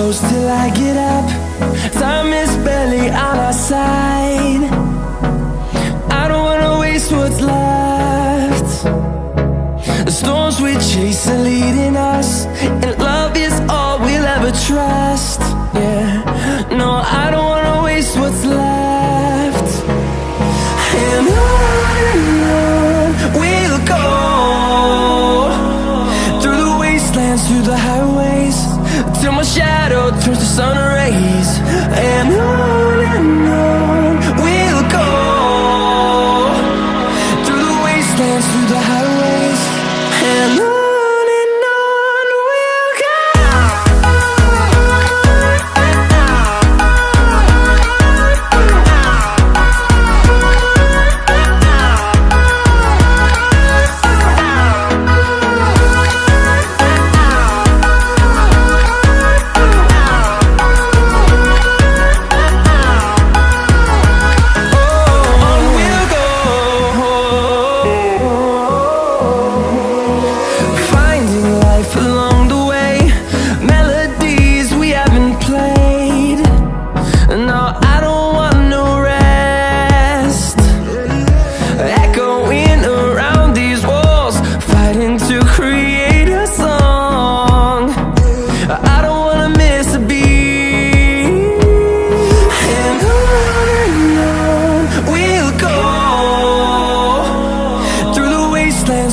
close till I get up. Time is barely on our side. I don't wanna waste what's left. The storms we chase are leading us, and love is all we'll ever trust. Yeah, no, I don't wanna waste what's left. And on we'll go, through the wastelands, through the highways, till my shadow turns to sun rays. And on we'll go, through the wastelands, through the highways, and on.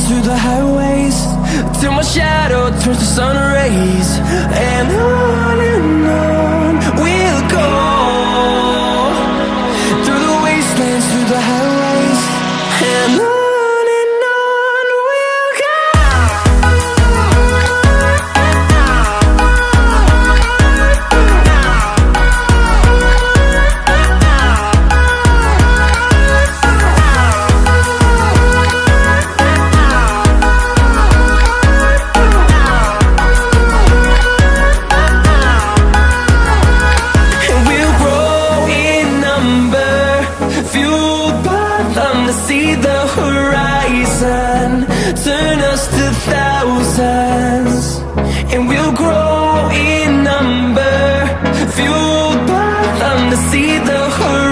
Through the highways, till my shadow turns to sun rays. And on we'll go, through the wastelands, through the highways, and on we'll go. See the horizon turn us to thousands, and we'll grow in number, fueled by them to see the horizon.